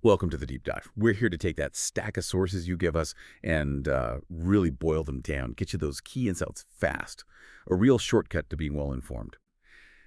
Welcome to the deep dive. We're here to take that stack of sources you give us and really boil them down, get you those key insights fast, a real shortcut to being well informed.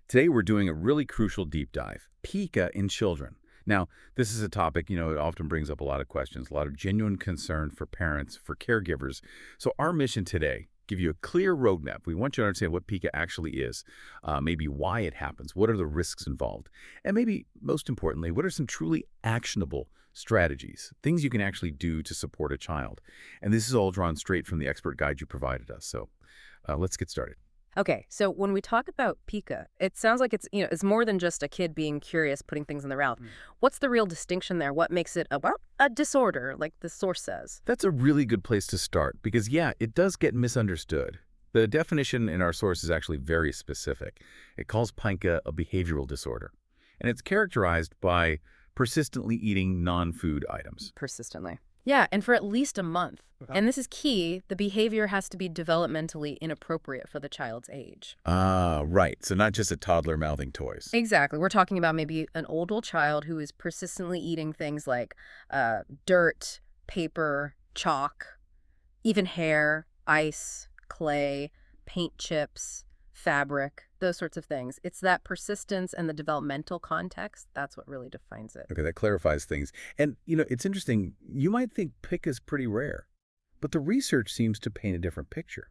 Today we're doing a really crucial deep dive, Pica in children. Now, this is a topic, it often brings up a lot of questions, a lot of genuine concern for parents, for caregivers. So our mission today, give you a clear roadmap. We want you to understand what Pica actually is, maybe why it happens, what are the risks involved, and maybe most importantly, what are some truly actionable strategies, things you can actually do to support a child. And this is all drawn straight from the expert guide you provided us. So let's get started. Okay, so when we talk about pica, it sounds like it's more than just a kid being curious, putting things in their mouth. What's the real distinction there? What makes it a disorder, like the source says? That's a really good place to start because, yeah, it does get misunderstood. The definition in our source is actually very specific. It calls pica a behavioral disorder, and it's characterized by persistently eating non-food items. Persistently. Yeah, and for at least a month. And this is key. The behavior has to be developmentally inappropriate for the child's age. Ah, right. So not just a toddler mouthing toys. Exactly. We're talking about maybe an older child who is persistently eating things like dirt, paper, chalk, even hair, ice, clay, paint chips, fabric, those sorts of things. It's that persistence and the developmental context. That's what really defines it. Okay, that clarifies things. And, it's interesting. You might think pica is pretty rare, but the research seems to paint a different picture,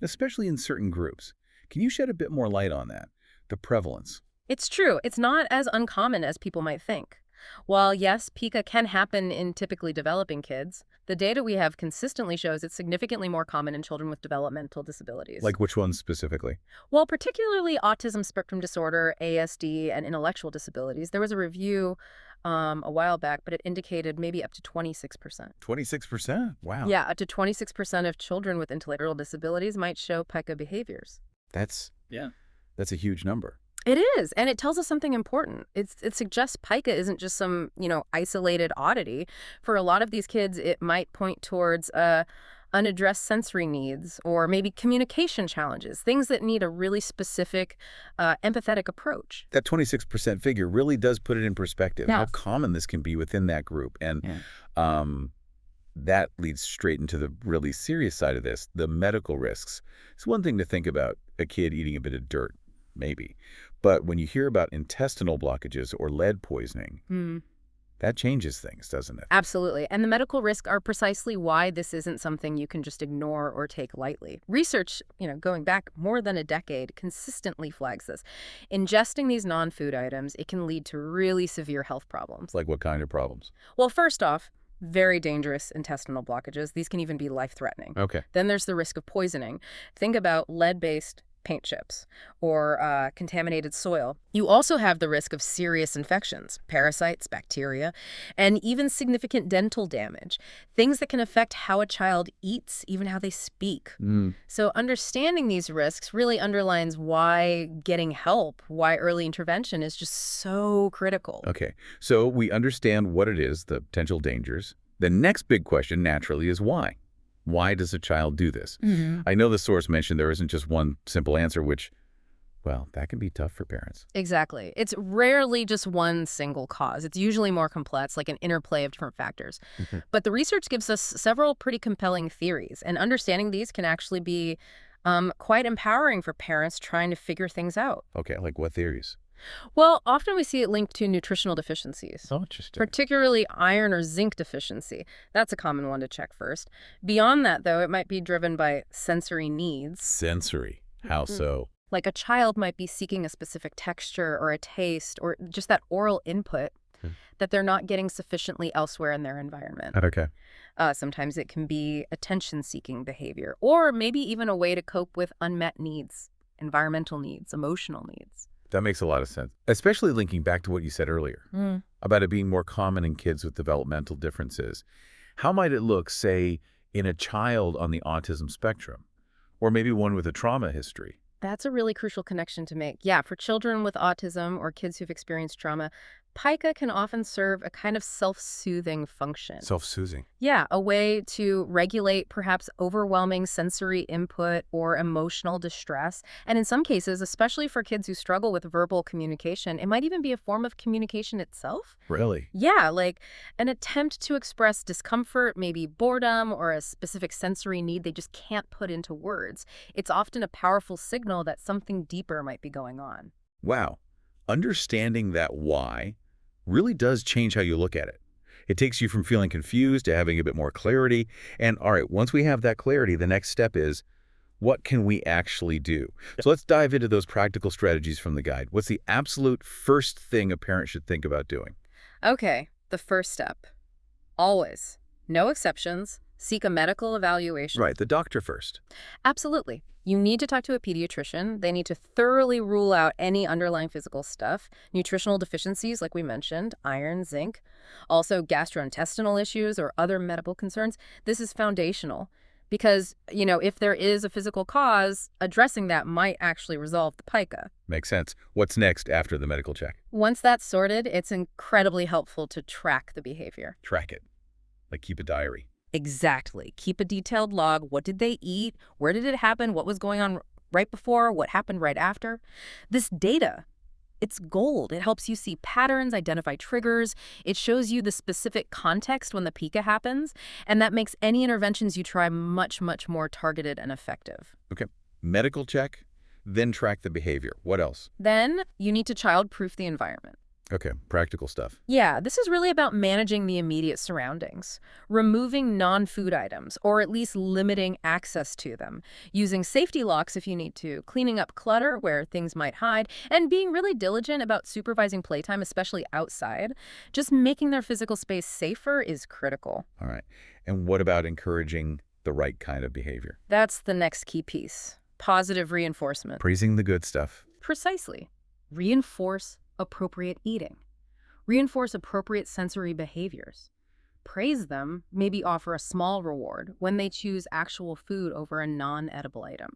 especially in certain groups. Can you shed a bit more light on that, the prevalence? It's true. It's not as uncommon as people might think. While, yes, pica can happen in typically developing kids, the data we have consistently shows it's significantly more common in children with developmental disabilities. Like which ones specifically? Well, particularly autism spectrum disorder, ASD, and intellectual disabilities. There was a review a while back, but it indicated maybe up to 26%. 26%? Wow. Yeah, up to 26% of children with intellectual disabilities might show pica behaviors. That's a huge number. It is, and it tells us something important. It suggests pica isn't just some, isolated oddity. For a lot of these kids, it might point towards unaddressed sensory needs or maybe communication challenges, things that need a really specific, empathetic approach. That 26% figure really does put it in perspective, Yeah. how common this can be within that group. And that leads straight into the really serious side of this, the medical risks. It's one thing to think about a kid eating a bit of dirt, maybe. But when you hear about intestinal blockages or lead poisoning, that changes things, doesn't it? Absolutely. And the medical risks are precisely why this isn't something you can just ignore or take lightly. Research, going back more than a decade, consistently flags this. Ingesting these non-food items, it can lead to really severe health problems. Like what kind of problems? Well, first off, very dangerous intestinal blockages. These can even be life-threatening. Okay. Then there's the risk of poisoning. Think about lead-based paint chips or contaminated soil. You also have the risk of serious infections, parasites, bacteria, and even significant dental damage, things that can affect how a child eats, even how they speak. So understanding these risks really underlines why getting help, why early intervention is just so critical. Okay. So we understand what it is, the potential dangers. The next big question, naturally, is why? Why does a child do this? I know the source mentioned there isn't just one simple answer, which, well, that can be tough for parents. Exactly. It's rarely just one single cause. It's usually more complex, like an interplay of different factors. But the research gives us several pretty compelling theories, and understanding these can actually be quite empowering for parents trying to figure things out. Okay, like what theories? Well, often we see it linked to nutritional deficiencies. Oh, interesting. Particularly iron or zinc deficiency. That's a common one to check first. Beyond that, though, it might be driven by sensory needs. Sensory. How so? Like a child might be seeking a specific texture or a taste or just that oral input that they're not getting sufficiently elsewhere in their environment. Okay. Sometimes it can be attention-seeking behavior or maybe even a way to cope with unmet needs, environmental needs, emotional needs. That makes a lot of sense, especially linking back to what you said earlier about it being more common in kids with developmental differences. How might it look, say, in a child on the autism spectrum, or maybe one with a trauma history? That's a really crucial connection to make. Yeah, for children with autism or kids who've experienced trauma, Pica can often serve a kind of self-soothing function. Self-soothing. Yeah, a way to regulate perhaps overwhelming sensory input or emotional distress. And in some cases, especially for kids who struggle with verbal communication, it might even be a form of communication itself. Really? Yeah, like an attempt to express discomfort, maybe boredom, or a specific sensory need they just can't put into words. It's often a powerful signal that something deeper might be going on. Wow. Understanding that why really does change how you look at it. It takes you from feeling confused to having a bit more clarity. And all right, once we have that clarity, the next step is, what can we actually do? So let's dive into those practical strategies from the guide. What's the absolute first thing a parent should think about doing? Okay, the first step. Always, no exceptions, seek a medical evaluation. Right, the doctor first. Absolutely. You need to talk to a pediatrician. They need to thoroughly rule out any underlying physical stuff, nutritional deficiencies, like we mentioned, iron, zinc, also gastrointestinal issues or other medical concerns. This is foundational because, if there is a physical cause, addressing that might actually resolve the pica. Makes sense. What's next after the medical check? Once that's sorted, it's incredibly helpful to track the behavior. Track it. Like keep a diary. Exactly. Keep a detailed log. What did they eat? Where did it happen? What was going on right before? What happened right after? This data, it's gold. It helps you see patterns, identify triggers. It shows you the specific context when the pica happens, and that makes any interventions you try much, much more targeted and effective. Okay. Medical check, then track the behavior. What else? Then you need to child-proof the environment. Okay, practical stuff. Yeah, this is really about managing the immediate surroundings, removing non-food items, or at least limiting access to them, using safety locks if you need to, cleaning up clutter where things might hide, and being really diligent about supervising playtime, especially outside. Just making their physical space safer is critical. All right. And what about encouraging the right kind of behavior? That's the next key piece. Positive reinforcement. Praising the good stuff. Precisely. Reinforce appropriate eating. Reinforce appropriate sensory behaviors. Praise them, maybe offer a small reward when they choose actual food over a non-edible item.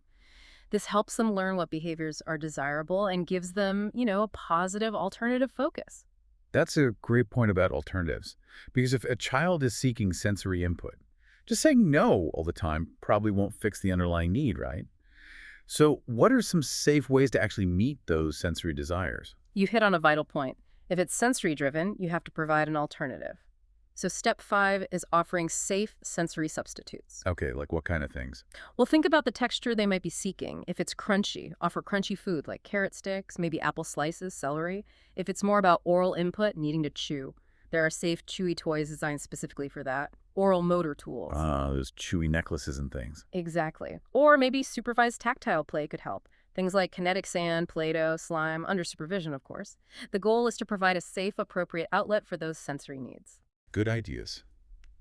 This helps them learn what behaviors are desirable and gives them, a positive alternative focus. That's a great point about alternatives. Because if a child is seeking sensory input, just saying no all the time probably won't fix the underlying need, right? So what are some safe ways to actually meet those sensory desires? You hit on a vital point. If it's sensory-driven, you have to provide an alternative. So step 5 is offering safe sensory substitutes. Okay, like what kind of things? Well, think about the texture they might be seeking. If it's crunchy, offer crunchy food like carrot sticks, maybe apple slices, celery. If it's more about oral input, needing to chew, there are safe, chewy toys designed specifically for that. Oral motor tools. Those chewy necklaces and things. Exactly. Or maybe supervised tactile play could help. Things like kinetic sand, Play-Doh, slime, under supervision, of course. The goal is to provide a safe, appropriate outlet for those sensory needs. Good ideas.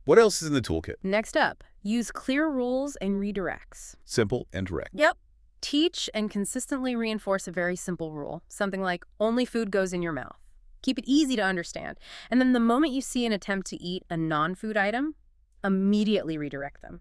What else is in the toolkit? Next up, use clear rules and redirects. Simple and direct. Yep. Teach and consistently reinforce a very simple rule. Something like, only food goes in your mouth. Keep it easy to understand. And then the moment you see an attempt to eat a non-food item, immediately redirect them.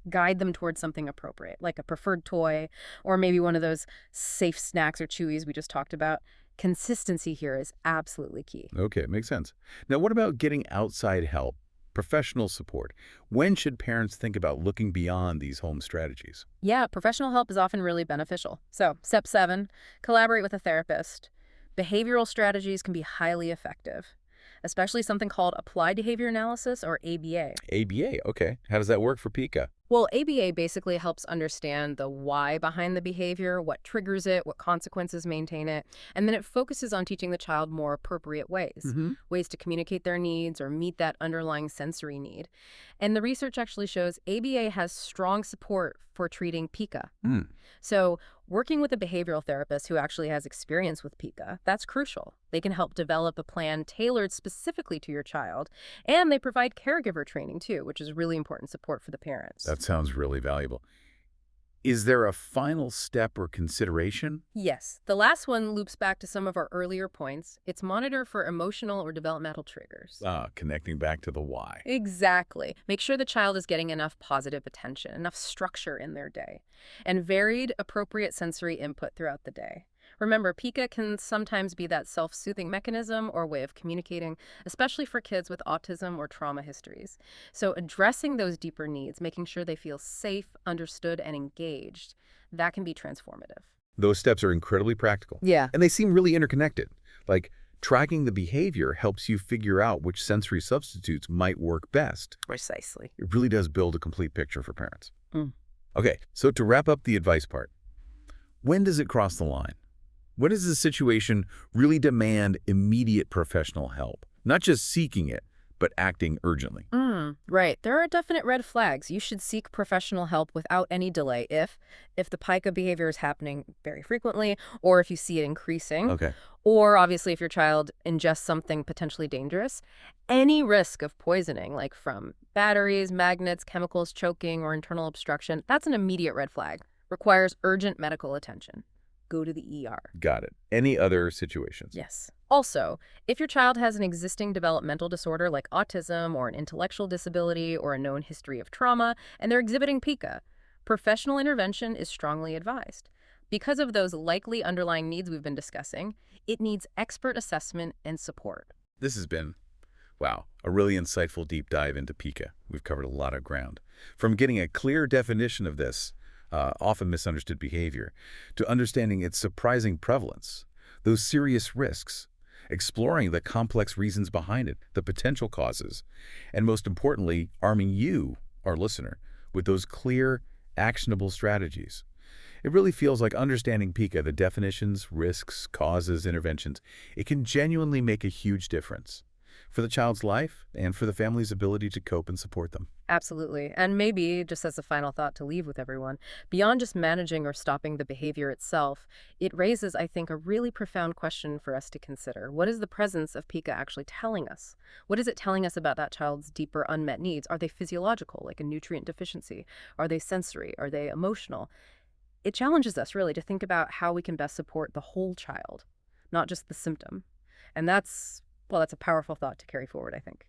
Guide them towards something appropriate, like a preferred toy, or maybe one of those safe snacks or chewies we just talked about. Consistency here is absolutely key. Okay, makes sense. Now, what about getting outside help, professional support? When should parents think about looking beyond these home strategies? Yeah, professional help is often really beneficial. So, step 7, collaborate with a therapist. Behavioral strategies can be highly effective, especially something called applied behavior analysis, or ABA. ABA, okay. How does that work for Pica? Well, ABA basically helps understand the why behind the behavior, what triggers it, what consequences maintain it, and then it focuses on teaching the child more appropriate ways, ways to communicate their needs or meet that underlying sensory need. And the research actually shows ABA has strong support for treating Pica. So working with a behavioral therapist who actually has experience with Pica, that's crucial. They can help develop a plan tailored specifically to your child, and they provide caregiver training too, which is really important support for the parents. That sounds really valuable. Is there a final step or consideration? Yes. The last one loops back to some of our earlier points. It's monitor for emotional or developmental triggers. Connecting back to the why. Exactly. Make sure the child is getting enough positive attention, enough structure in their day, and varied, appropriate sensory input throughout the day. Remember, Pica can sometimes be that self-soothing mechanism or way of communicating, especially for kids with autism or trauma histories. So addressing those deeper needs, making sure they feel safe, understood, and engaged, that can be transformative. Those steps are incredibly practical, Yeah, and they seem really interconnected. Like, tracking the behavior helps you figure out which sensory substitutes might work best. precisely. It really does build a complete picture for parents. Mm. Okay, so to wrap up the advice part, when does it cross the line? When does the situation really demand immediate professional help? Not just seeking it, but acting urgently. Right. There are definite red flags. You should seek professional help without any delay if the pica behavior is happening very frequently, or if you see it increasing, Okay, or obviously if your child ingests something potentially dangerous. Any risk of poisoning, like from batteries, magnets, chemicals, choking, or internal obstruction, that's an immediate red flag. Requires urgent medical attention. Go to the ER. got it. Any other situations? Yes. Also, if your child has an existing developmental disorder like autism or an intellectual disability or a known history of trauma, and they're exhibiting pica, professional intervention is strongly advised. Because of those likely underlying needs we've been discussing, it needs expert assessment and support. This has been, wow, a really insightful deep dive into Pica. We've covered a lot of ground. From getting a clear definition of this often misunderstood behavior to understanding its surprising prevalence, those serious risks, exploring the complex reasons behind it, the potential causes, and most importantly, arming you, our listener, with those clear, actionable strategies. It really feels like understanding Pica, the definitions, risks, causes, interventions, it can genuinely make a huge difference for the child's life and for the family's ability to cope and support them. Absolutely. And maybe, just as a final thought to leave with everyone, beyond just managing or stopping the behavior itself, it raises, I think, a really profound question for us to consider. What is the presence of pica actually telling us? What is it telling us about that child's deeper unmet needs? Are they physiological, like a nutrient deficiency? Are they sensory? Are they emotional? It challenges us, really, to think about how we can best support the whole child, not just the symptom. And that's a powerful thought to carry forward, I think.